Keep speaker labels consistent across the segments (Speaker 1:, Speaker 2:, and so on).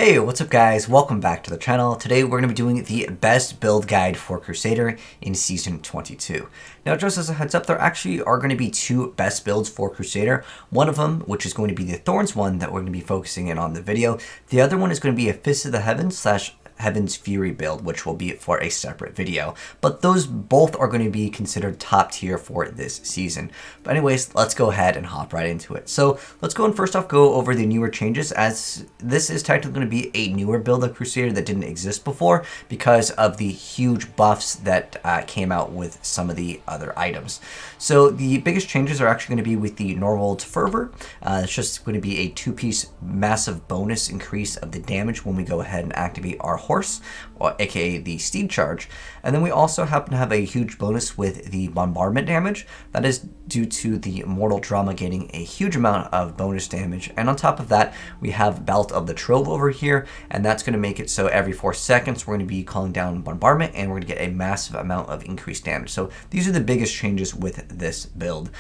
Speaker 1: Hey, what's up guys? Welcome back to the channel. Today we're going to be doing the best build guide for Crusader in Season 22. Now just as a heads up, there actually are going to be two best builds for Crusader. One of them, which is going to be the Thorns one that we're going to be focusing in on the video. The other one is going to be a Fist of the Heavens / Heaven's Fury build, which will be for a separate video. But those both are going to be considered top tier for this season. But anyways, let's go ahead and hop right into it. So let's go and first off go over the newer changes, as this is technically going to be a newer build of Crusader that didn't exist before because of the huge buffs that came out with some of the other items. So the biggest changes are actually going to be with the Norvald's Fervor. It's just going to be a 2-piece massive bonus increase of the damage when we go ahead and activate our horse, or aka the steed charge. And then we also happen to have a huge bonus with the bombardment damage. That is due to the mortal drama getting a huge amount of bonus damage. And on top of that, we have Belt of the Trove over here, and that's going to make it so every 4 seconds we're going to be calling down bombardment, and we're going to get a massive amount of increased damage. So these are the biggest changes with this build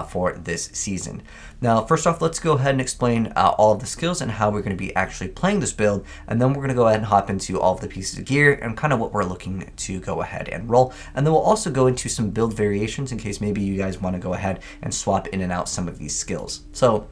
Speaker 1: for this season. Now first off, let's go ahead and explain all of the skills and how we're going to be actually playing this build, and then we're going to go ahead and hop into all of the pieces of gear and kind of what we're looking to go ahead and roll. And then we'll also go into some build variations in case maybe you guys want to go ahead and swap in and out some of these skills. So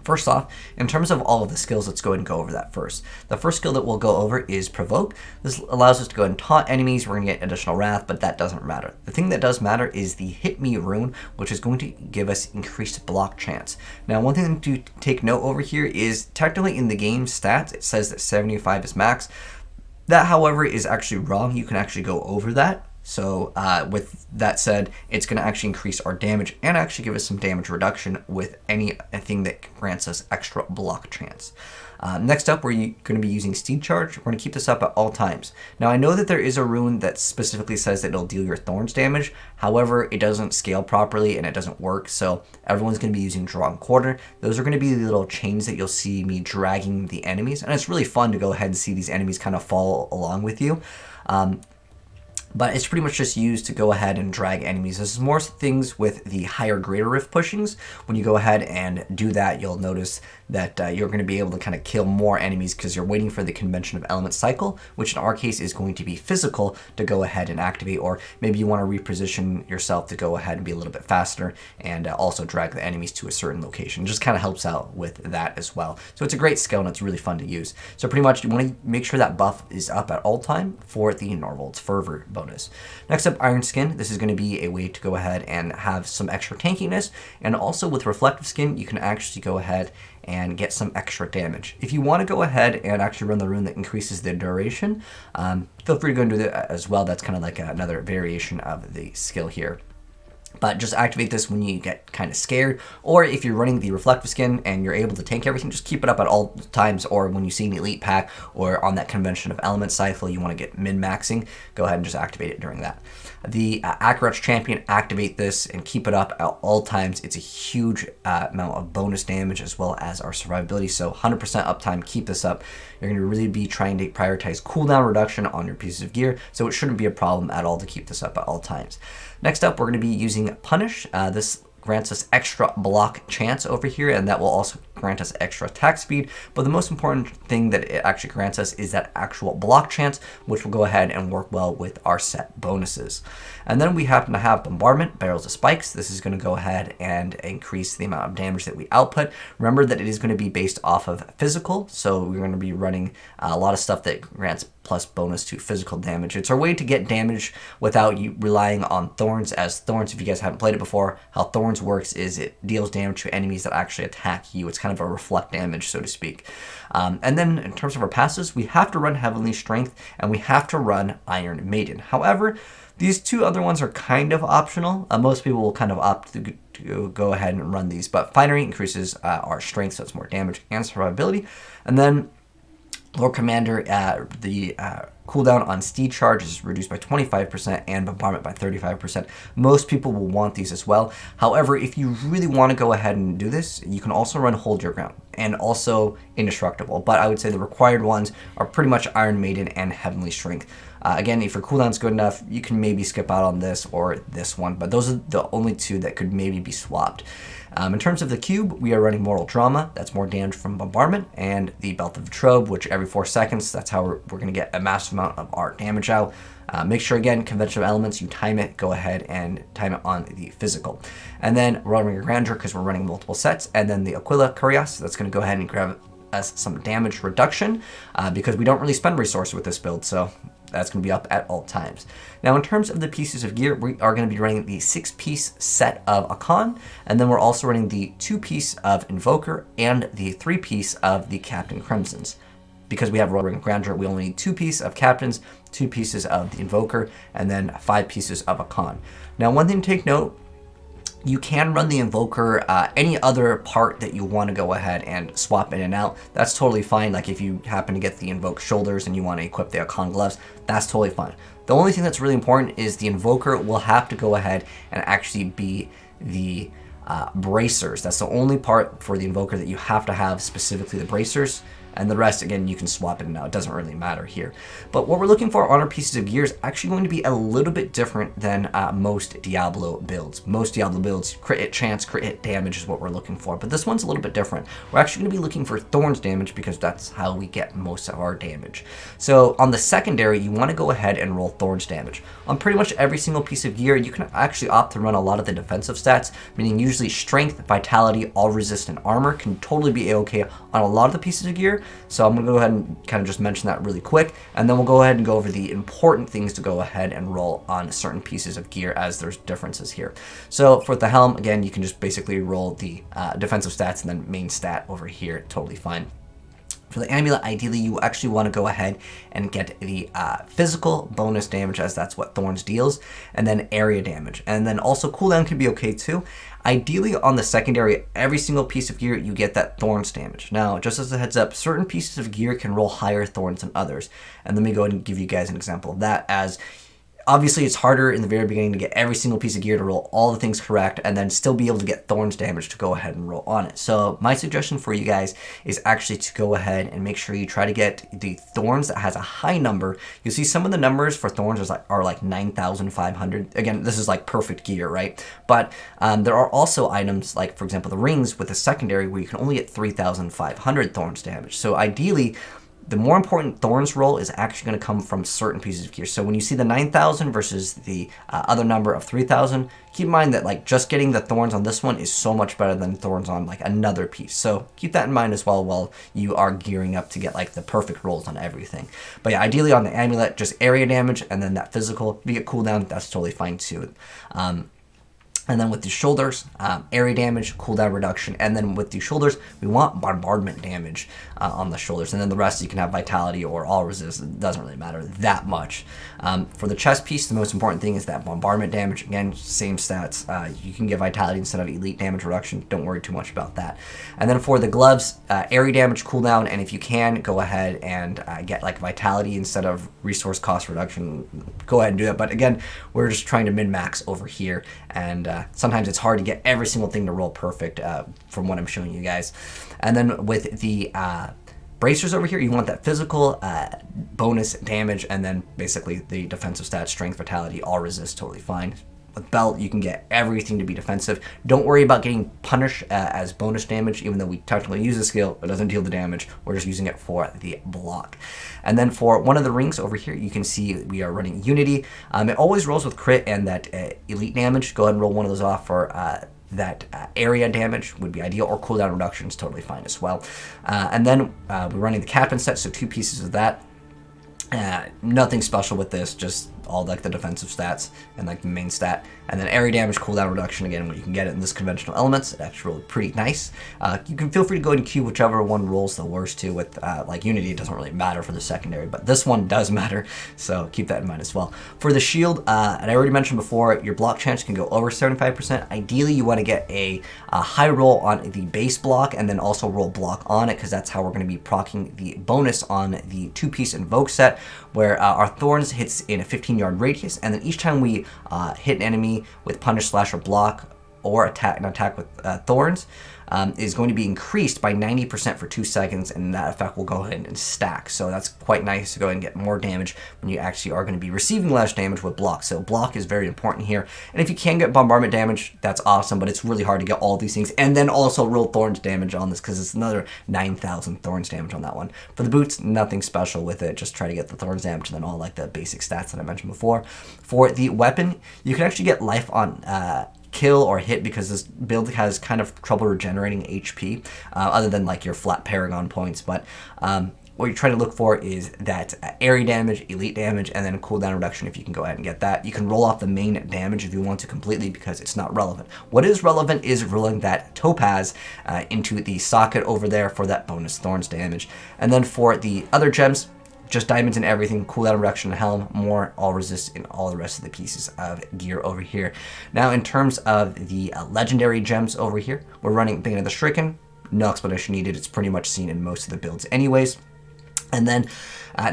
Speaker 1: first off, in terms of all of the skills, let's go ahead and go over that first. The first skill that we'll go over is Provoke. This allows us to go ahead and taunt enemies. We're going to get additional wrath, but that doesn't matter. The thing that does matter is the Hit Me rune, which is going to give us increased block chance. Now, one thing to take note over here is technically in the game stats, it says that 75 is max. That, however, is actually wrong. You can actually go over that. So with that said, it's going to actually increase our damage and actually give us some damage reduction with anything that grants us extra block chance. Next up, we're going to be using Steed Charge. We're going to keep this up at all times. Now, I know that there is a rune that specifically says that it'll deal your Thorns damage. However, it doesn't scale properly and it doesn't work. So everyone's going to be using Drawn Quarter. Those are going to be the little chains that you'll see me dragging the enemies. And it's really fun to go ahead and see these enemies kind of fall along with you. But it's pretty much just used to go ahead and drag enemies. This is more things with the higher greater rift pushings. When you go ahead and do that, you'll notice that you're going to be able to kind of kill more enemies because you're waiting for the convention of element cycle, which in our case is going to be physical to go ahead and activate, or maybe you want to reposition yourself to go ahead and be a little bit faster and also drag the enemies to a certain location. It just kind of helps out with that as well. So it's a great skill and it's really fun to use. So pretty much you want to make sure that buff is up at all time for the Norvald's Fervor bonus. Next up, Iron Skin. This is going to be a way to go ahead and have some extra tankiness, and also with Reflective Skin you can actually go ahead and get some extra damage. If you want to go ahead and actually run the rune that increases the duration, feel free to go and do that as well. That's kind of like another variation of the skill here. But just activate this when you get kind of scared, or if you're running the Reflective Skin and you're able to tank everything, just keep it up at all times, or when you see an elite pack or on that convention of element cycle you want to get min-maxing, go ahead and just activate it during that. The Akarat's Champion, activate this and keep it up at all times. It's a huge amount of bonus damage as well as our survivability, so 100% uptime, keep this up. You're going to really be trying to prioritize cooldown reduction on your pieces of gear, so it shouldn't be a problem at all to keep this up at all times. Next up, we're going to be using Punish. This grants us extra block chance over here, and that will also grant us extra attack speed. But the most important thing that it actually grants us is that actual block chance, which will go ahead and work well with our set bonuses. And then we happen to have Bombardment, Barrels of Spikes. This is going to go ahead and increase the amount of damage that we output. Remember that it is going to be based off of physical, so we're going to be running a lot of stuff that grants plus bonus to physical damage. It's our way to get damage without you relying on Thorns, as Thorns, if you guys haven't played it before, how Thorns works is it deals damage to enemies that actually attack you. It's kind of a reflect damage, so to speak. And then in terms of our passes, we have to run Heavenly Strength and we have to run Iron Maiden. However, these two other ones are kind of optional. Most people will kind of opt to go ahead and run these, but Finery increases our strength, so it's more damage and survivability. And then Lord Commander, the cooldown on Steed Charge is reduced by 25% and Bombardment by 35%. Most people will want these as well. However, if you really want to go ahead and do this, you can also run Hold Your Ground. and also indestructible. But I would say the required ones are pretty much Iron Maiden and Heavenly Strength. Again, if your cooldown's good enough, you can maybe skip out on this or this one, but those are the only two that could maybe be swapped. In terms of the cube, we are running Mortal Drama. That's more damage from Bombardment, and the Belt of Trobe, which every 4 seconds, that's how we're going to get a massive amount of art damage out. Make sure, again, conventional elements, you time it, go ahead and time it on the physical. And then we're running a Grandeur because we're running multiple sets, and then the Aquila Curios, that's going to go ahead and grab us some damage reduction because we don't really spend resources with this build, so that's going to be up at all times. Now, in terms of the pieces of gear, we are going to be running the 6-piece set of Akan, and then we're also running the 2-piece of Invoker and the 3-piece of the Captain Crimsons. Because we have Royal Ring of Grandeur, we only need 2 pieces of Captains, 2 pieces of the Invoker, and then 5 pieces of Akan. Now, one thing to take note, you can run the Invoker any other part that you want to go ahead and swap in and out. That's totally fine. Like if you happen to get the Invoked shoulders and you want to equip the Akan gloves, that's totally fine. The only thing that's really important is the Invoker will have to go ahead and actually be the bracers. That's the only part for the Invoker that you have to have, specifically the bracers. And the rest, again, you can swap it in and out. It doesn't really matter here. But what we're looking for on our pieces of gear is actually going to be a little bit different than most Diablo builds. Most Diablo builds, crit hit chance, crit hit damage is what we're looking for. But this one's a little bit different. We're actually going to be looking for Thorns damage because that's how we get most of our damage. So on the secondary, you want to go ahead and roll Thorns damage. On pretty much every single piece of gear, you can actually opt to run a lot of the defensive stats, meaning usually Strength, Vitality, All Resist, and Armor can totally be A-okay on a lot of the pieces of gear. So I'm going to go ahead and kind of just mention that really quick, and then we'll go ahead and go over the important things to go ahead and roll on certain pieces of gear as there's differences here. So for the helm, again, you can just basically roll the defensive stats and then main stat over here, totally fine. For the amulet, ideally, you actually want to go ahead and get the physical bonus damage, as that's what Thorns deals, and then area damage. And then also cooldown can be okay too. Ideally, on the secondary, every single piece of gear, you get that Thorns damage. Now, just as a heads up, certain pieces of gear can roll higher Thorns than others. And let me go ahead and give you guys an example of that, as obviously, it's harder in the very beginning to get every single piece of gear to roll all the things correct and then still be able to get Thorns damage to go ahead and roll on it. So my suggestion for you guys is actually to go ahead and make sure you try to get the Thorns that has a high number. You'll see some of the numbers for Thorns are like 9,500. Again, this is like perfect gear, right? But there are also items like, for example, the rings with a secondary where you can only get 3,500 Thorns damage. So ideally, the more important Thorns roll is actually going to come from certain pieces of gear. So when you see the 9,000 versus the other number of 3,000, keep in mind that like just getting the Thorns on this one is so much better than Thorns on like another piece. So keep that in mind as well while you are gearing up to get like the perfect rolls on everything. But yeah, ideally on the amulet, just area damage and then that physical. If you get cooldown, that's totally fine too. And then with the shoulders, area damage, cooldown reduction. And then with the shoulders, we want bombardment damage on the shoulders. And then the rest, you can have vitality or all resist. It doesn't really matter that much. For the chest piece, the most important thing is that bombardment damage. Again, same stats. You can get vitality instead of elite damage reduction. Don't worry too much about that. And then for the gloves, area damage, cooldown. And if you can, go ahead and get like vitality instead of resource cost reduction. Go ahead and do that. But again, we're just trying to min-max over here. And sometimes it's hard to get every single thing to roll perfect from what I'm showing you guys. And then with the bracers over here, you want that physical bonus damage and then basically the defensive stats, strength, vitality, all resist, totally fine. With belt, you can get everything to be defensive. Don't worry about getting punish as bonus damage, even though we technically use the skill, it doesn't deal the damage. We're just using it for the block. And then for one of the rings over here, you can see we are running Unity. It always rolls with crit and that elite damage. Go ahead and roll one of those off for that area damage would be ideal, or cooldown reduction is totally fine as well. And then we're running the captain set, so 2 pieces of that. Nothing special with this, just all like the defensive stats and like the main stat, and then area damage, cooldown reduction. Again, when you can get it in this conventional elements, it actually rolled pretty nice. You can feel free to go ahead and queue whichever one rolls the worst too. With like Unity, it doesn't really matter for the secondary, but this one does matter, so keep that in mind as well. For the shield, and I already mentioned before, your block chance can go over 75%. Ideally, you want to get a high roll on the base block and then also roll block on it, because that's how we're going to be proccing the bonus on the 2-piece Invoke set, where our Thorns hits in a 15-yard radius, and then each time we hit an enemy with punish, slash, or block, or attack with Thorns, is going to be increased by 90% for 2 seconds, and that effect will go ahead and stack. So that's quite nice to go ahead and get more damage when you actually are going to be receiving less damage with block. So block is very important here. And if you can get bombardment damage, that's awesome, but it's really hard to get all these things. And then also real thorns damage on this, because it's another 9,000 thorns damage on that one. For the boots, nothing special with it. Just try to get the thorns damage and then all like the basic stats that I mentioned before. For the weapon, you can actually get life on kill or hit, because this build has kind of trouble regenerating HP, other than like your flat Paragon points. But what you're trying to look for is that area damage, elite damage, and then a cooldown reduction if you can go ahead and get that. You can roll off the main damage if you want to completely, because it's not relevant. What is relevant is rolling that topaz into the socket over there for that bonus thorns damage. And then for the other gems, just diamonds and everything, cooldown reduction, helm, more, all resist, and all the rest of the pieces of gear over here. Now, in terms of the legendary gems over here, we're running Bane of the Stricken. No explanation needed. It's pretty much seen in most of the builds anyways. And then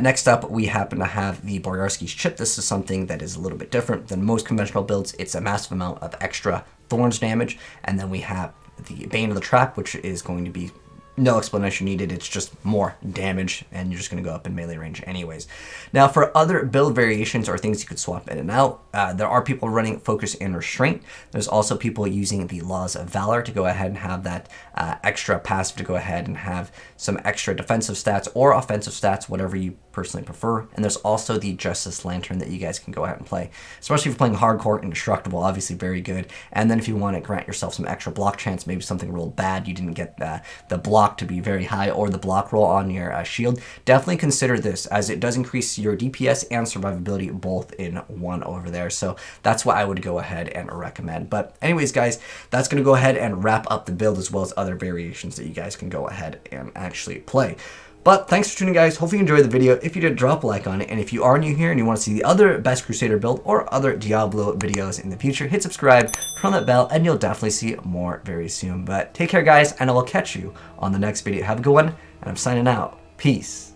Speaker 1: next up, we happen to have the Boyarsky's Chip. This is something that is a little bit different than most conventional builds. It's a massive amount of extra thorns damage. And then we have the Bane of the Trap, which is going to be no explanation needed. It's just more damage, and you're just going to go up in melee range anyways. Now, for other build variations or things you could swap in and out, there are people running Focus and Restraint. There's also people using the Laws of Valor to go ahead and have that extra passive to go ahead and have some extra defensive stats or offensive stats, whatever you personally prefer. And there's also the Justice Lantern that you guys can go ahead and play, especially if you're playing hardcore. Indestructible, obviously very good. And then if you want to grant yourself some extra block chance, maybe something rolled bad, you didn't get the block to be very high or the block roll on your shield, definitely consider this, as it does increase your DPS and survivability both in one over there. So that's what I would go ahead and recommend. But anyways, guys, that's going to go ahead and wrap up the build, as well as other variations that you guys can go ahead and actually play. But thanks for tuning, guys. Hopefully you enjoyed the video. If you did, drop a like on it. And if you are new here and you want to see the other best Crusader build or other Diablo videos in the future, hit subscribe, turn on that bell, and you'll definitely see more very soon. But take care, guys, and I will catch you on the next video. Have a good one, and I'm signing out. Peace.